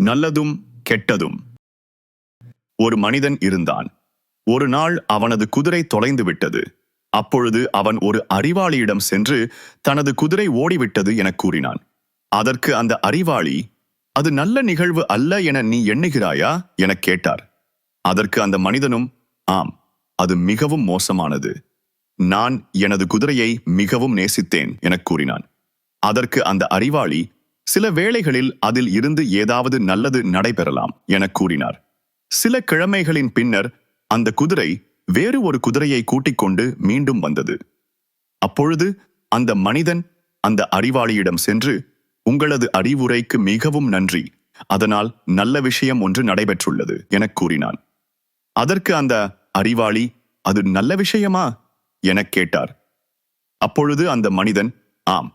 நல்லதும் கெட்டதும். ஒரு மனிதன் இருந்தான். ஒரு நாள் அவனது குதிரை தொலைந்து விட்டது. அப்பொழுது அவன் ஒரு அறிவாளியிடம் சென்று தனது குதிரை ஓடிவிட்டது எனக் கூறினான். அதற்கு அந்த அறிவாளி, அது நல்ல நிகழ்வு அல்ல என நீ எண்ணுகிறாயா எனக் கேட்டார். அதற்கு அந்த மனிதனும், ஆம், அது மிகவும் மோசமானது. நான் எனது குதிரையை மிகவும் நேசித்தேன் எனக் கூறினான். அதற்கு அந்த அறிவாளி, சில வேளைகளில் அதில் இருந்து ஏதாவது நல்லது நடைபெறலாம் எனக் கூறினார். சில கிழமைகளின் பின்னர் அந்த குதிரை வேறு ஒரு குதிரையை கூட்டிக் கொண்டு மீண்டும் வந்தது. அப்பொழுது அந்த மனிதன் அந்த அறிவாளியிடம் சென்று, உங்களது அறிவுரைக்கு மிகவும் நன்றி, அதனால் நல்ல விஷயம் ஒன்று நடைபெற்றுள்ளது எனக் கூறினான். அதற்கு அந்த அறிவாளி, அது நல்ல விஷயமா எனக் கேட்டார். அப்பொழுது அந்த மனிதன், ஆம்,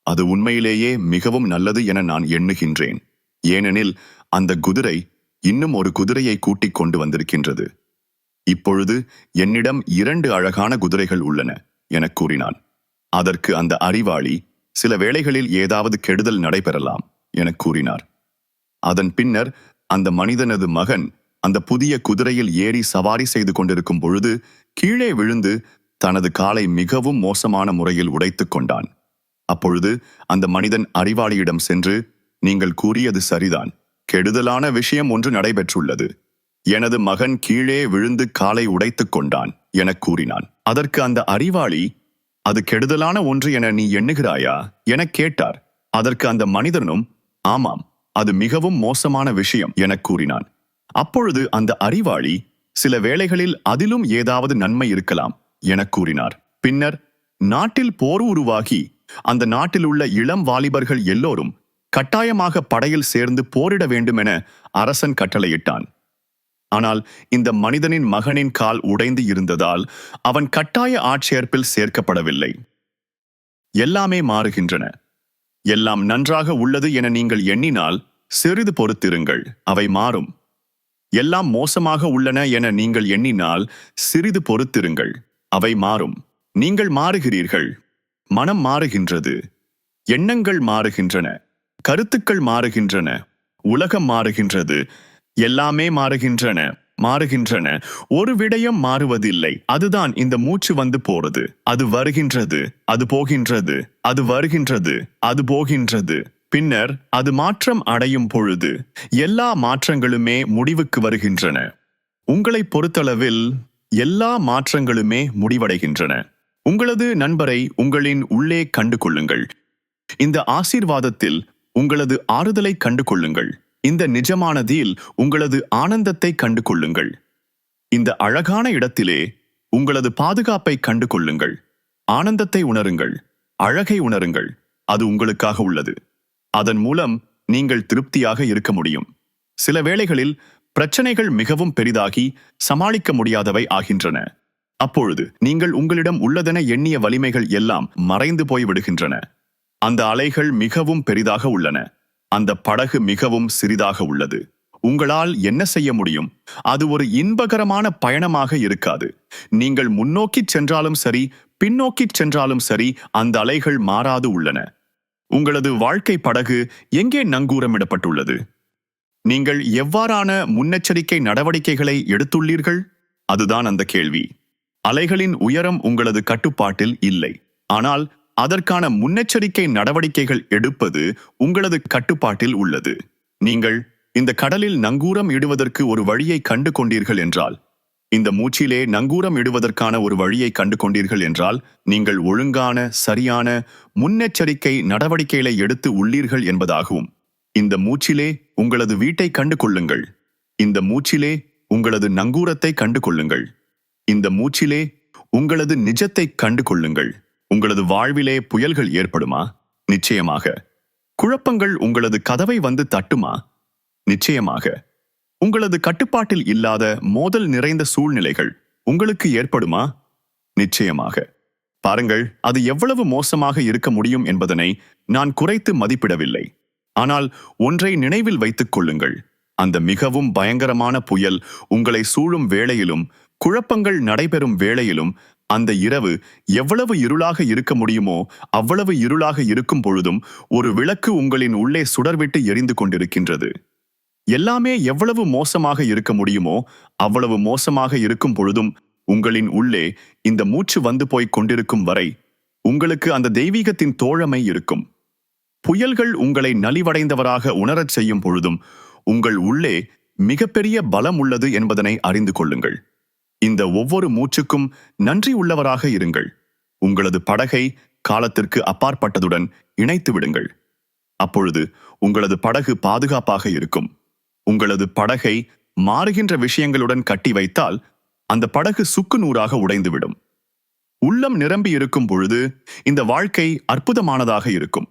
அது உண்மையிலேயே மிகவும் நல்லது என நான் எண்ணுகின்றேன். ஏனெனில் அந்த குதிரை இன்னும் ஒரு குதிரையை கூட்டிக் கொண்டு வந்திருக்கின்றது. இப்பொழுது என்னிடம் 2 அழகான குதிரைகள் உள்ளன எனக் கூறினான். அதற்கு அந்த அறிவாளி, சில வேளைகளில் ஏதாவது கெடுதல் நடைபெறலாம் எனக் கூறினார். அதன் பின்னர் அந்த மனிதனது மகன் அந்த புதிய குதிரையில் ஏறி சவாரி செய்து கொண்டிருக்கும் பொழுது கீழே விழுந்து தனது காலை மிகவும் மோசமான முறையில் உடைத்துக் கொண்டான். அப்பொழுது அந்த மனிதன் அறிவாளியிடம் சென்று, நீங்கள் கூறியது சரிதான், கெடுதலான விஷயம் ஒன்று நடைபெற்றுள்ளது. எனது மகன் கீழே விழுந்து காலை உடைத்துக் கொண்டான் எனக் கூறினான். அதற்கு அந்த அறிவாளி, அது கெடுதலான ஒன்று என நீ எண்ணுகிறாயா எனக் கேட்டார். அதற்கு அந்த மனிதனும், ஆமாம், அது மிகவும் மோசமான விஷயம் எனக் கூறினான். அப்பொழுது அந்த அறிவாளி, சில வேளைகளில் அதிலும் ஏதாவது நன்மை இருக்கலாம் எனக் கூறினார். பின்னர் நாட்டில் போர் உருவாகி அந்த நாட்டில் உள்ள இளம் வாலிபர்கள் எல்லோரும் கட்டாயமாக படையில் சேர்ந்து போரிட வேண்டும் என அரசன் கட்டளையிட்டான். ஆனால் இந்த மனிதனின் மகனின் கால் உடைந்து இருந்ததால் அவன் கட்டாய ஆட்சேர்ப்பில் சேர்க்கப்படவில்லை. எல்லாமே மாறுகின்றன. எல்லாம் நன்றாக உள்ளது என நீங்கள் எண்ணினால் சிறிது பொறுத்திருங்கள், அவை மாறும். எல்லாம் மோசமாக உள்ளன என நீங்கள் எண்ணினால் சிறிது பொறுத்திருங்கள், அவை மாறும். நீங்கள் மாறுகிறீர்கள். மனம் மாறுகின்றது. எண்ணங்கள் மாறுகின்றன. கருத்துக்கள் மாறுகின்றன. உலகம் மாறுகின்றது. எல்லாமே மாறுகின்றன. ஒரு விடயம் மாறுவதில்லை. அதுதான் இந்த மூச்சு வந்து போறது. அது வருகின்றது, அது போகின்றது, அது வருகின்றது, அது போகின்றது. பின்னர் அது மாற்றம் அடையும் பொழுது எல்லா மாற்றங்களுமே முடிவுக்கு வருகின்றன. உங்களை பொறுத்தளவில் எல்லா மாற்றங்களுமே முடிவடைகின்றன. உங்களது நண்பரை உங்களின் உள்ளே கண்டு கொள்ளுங்கள். இந்த ஆசீர்வாதத்தில் உங்களது ஆறுதலை கண்டு கொள்ளுங்கள். இந்த நிஜமானதில் உங்களது ஆனந்தத்தை கண்டு கொள்ளுங்கள். இந்த அழகான இடத்திலே உங்களது பாதுகாப்பை கண்டு கொள்ளுங்கள். ஆனந்தத்தை உணருங்கள். அழகை உணருங்கள். அது உங்களுக்காக உள்ளது. அதன் மூலம் நீங்கள் திருப்தியாக இருக்க முடியும். சில வேளைகளில் பிரச்சனைகள் மிகவும் பெரிதாகி சமாளிக்க முடியாதவை ஆகின்றன. அப்பொழுது நீங்கள் உங்களிடம் உள்ளதென எண்ணிய வலிமைகள் எல்லாம் மறைந்து போய் விடுகின்றன. அந்த அலைகள் மிகவும் பெரிதாக உள்ளன. அந்த படகு மிகவும் சிறிதாக உள்ளது. உங்களால் என்ன செய்ய முடியும்? அது ஒரு இன்பகரமான பயணமாக இருக்காது. நீங்கள் முன்னோக்கி சென்றாலும் சரி, பின்னோக்கி சென்றாலும் சரி, அந்த அலைகள் மாறாது உள்ளன. உங்களது வாழ்க்கை படகு எங்கே நங்கூரமிடப்பட்டுள்ளது? நீங்கள் எவ்வாறான முன்னெச்சரிக்கை நடவடிக்கைகளை எடுத்துள்ளீர்கள்? அதுதான் அந்த கேள்வி. அலைகளின் உயரம் உங்களது கட்டுப்பாட்டில் இல்லை. ஆனால் அதற்கான முன்னெச்சரிக்கை நடவடிக்கைகள் எடுப்பது உங்களது கட்டுப்பாட்டில் உள்ளது. நீங்கள் இந்த கடலில் நங்கூரம் இடுவதற்கு ஒரு வழியை கண்டு கொண்டீர்கள் என்றால், இந்த மூச்சிலே நங்கூரம் இடுவதற்கான ஒரு வழியை கண்டு கொண்டீர்கள் என்றால், நீங்கள் ஒழுங்கான, சரியான முன்னெச்சரிக்கை நடவடிக்கைகளை எடுத்து உள்ளீர்கள் என்பதாகும். இந்த மூச்சிலே உங்களது வீட்டை கண்டு கொள்ளுங்கள். இந்த மூச்சிலே உங்களது நங்கூரத்தை கண்டு கொள்ளுங்கள். இந்த மூச்சிலே உங்களது நிஜத்தை கண்டு கொள்ளுங்கள். உங்களது வாழ்விலே புயல்கள் ஏற்படுமா? நிச்சயமாக. குழப்பங்கள் உங்களது கதவை வந்து தட்டுமா? நிச்சயமாக. உங்களது கட்டுப்பாட்டில் இல்லாத மோதல் நிறைந்த சூழ்நிலைகள் உங்களுக்கு ஏற்படுமா? நிச்சயமாக. பாருங்கள், அது எவ்வளவு மோசமாக இருக்க முடியும் என்பதனை நான் குறைத்து மதிப்பிடவில்லை. ஆனால் ஒன்றை நினைவில் வைத்துக் கொள்ளுங்கள். அந்த மிகவும் பயங்கரமான புயல் உங்களை சூழும் வேளையிலும், குழப்பங்கள் நடைபெறும் வேளையிலும், அந்த இரவு எவ்வளவு இருளாக இருக்க முடியுமோ அவ்வளவு இருளாக இருக்கும் பொழுதும் ஒரு விளக்கு உங்களின் உள்ளே சுடர்விட்டு எரிந்து கொண்டிருக்கின்றது. எல்லாமே எவ்வளவு மோசமாக இருக்க முடியுமோ அவ்வளவு மோசமாக இருக்கும் பொழுதும் உங்களின் உள்ளே இந்த மூச்சு வந்து போய்க் கொண்டிருக்கும் வரை உங்களுக்கு அந்த தெய்வீகத்தின் தோழமை இருக்கும். புயல்கள் உங்களை நலிவடைந்தவராக உணரச் செய்யும் பொழுதும் உங்கள் உள்ளே மிகப்பெரிய பலம் உள்ளது என்பதனை அறிந்து கொள்ளுங்கள். இந்த ஒவ்வொரு மூச்சுக்கும் நன்றி உள்ளவராக இருங்கள். உங்களது படகை காலத்திற்கு அப்பாற்பட்டதுடன் இணைத்து விடுங்கள். அப்பொழுது உங்களது படகு பாதுகாப்பாக இருக்கும். உங்களது படகை மாறுகின்ற விஷயங்களுடன் கட்டி வைத்தால் அந்த படகு சுக்கு நூறாக உடைந்துவிடும். உள்ளம் நிரம்பி இருக்கும் பொழுது இந்த வாழ்க்கை அற்புதமானதாக இருக்கும்.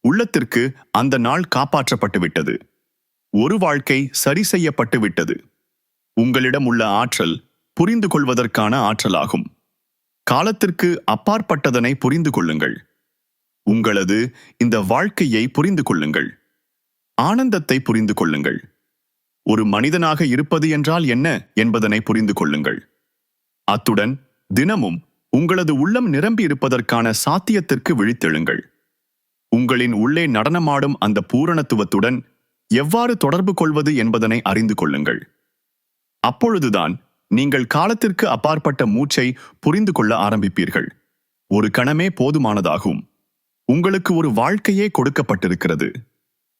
உள்ளத்திற்கு அந்த நாள் காப்பாற்றப்பட்டு விட்டது. ஒரு வாழ்க்கை சரி செய்யப்பட்டு விட்டது. உங்களிடம் உள்ள ஆற்றல் புரிந்து கொள்வதற்கான ஆற்றலாகும். காலத்திற்கு அப்பாற்பட்டதனை புரிந்து கொள்ளுங்கள். உங்களது இந்த வாழ்க்கையை புரிந்து கொள்ளுங்கள். ஆனந்தத்தை புரிந்து கொள்ளுங்கள். ஒரு மனிதனாக இருப்பது என்றால் என்ன என்பதனை புரிந்து கொள்ளுங்கள். அத்துடன் தினமும் உங்களது உள்ளம் நிரம்பி இருப்பதற்கான சாத்தியத்திற்கு விழித்தெழுங்கள். உங்களின் உள்ளே நடனமாடும் அந்த பூரணத்துவத்துடன் எவ்வாறு தொடர்பு கொள்வது என்பதனை அறிந்து கொள்ளுங்கள். அப்பொழுதுதான் நீங்கள் காலத்திற்கு அப்பாற்பட்ட மூச்சை புரிந்து கொள்ள ஆரம்பிப்பீர்கள். ஒரு கணமே போதுமானதாகும். உங்களுக்கு ஒரு வாழ்க்கையே கொடுக்கப்பட்டிருக்கிறது.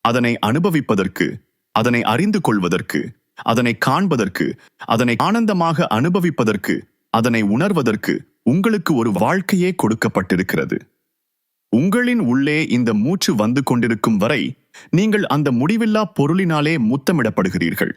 அதனை அனுபவிப்பதற்கு, அதனை அறிந்து கொள்வதற்கு, அதனை காண்பதற்கு, அதனை ஆனந்தமாக அனுபவிப்பதற்கு, அதனை உணர்வதற்கு உங்களுக்கு ஒரு வாழ்க்கையே கொடுக்கப்பட்டிருக்கிறது. உங்களின் உள்ளே இந்த மூச்சு வந்து கொண்டிருக்கும் வரை நீங்கள் அந்த முடிவில்லா பொருளினாலே முத்தமிடப்படுகிறீர்கள்.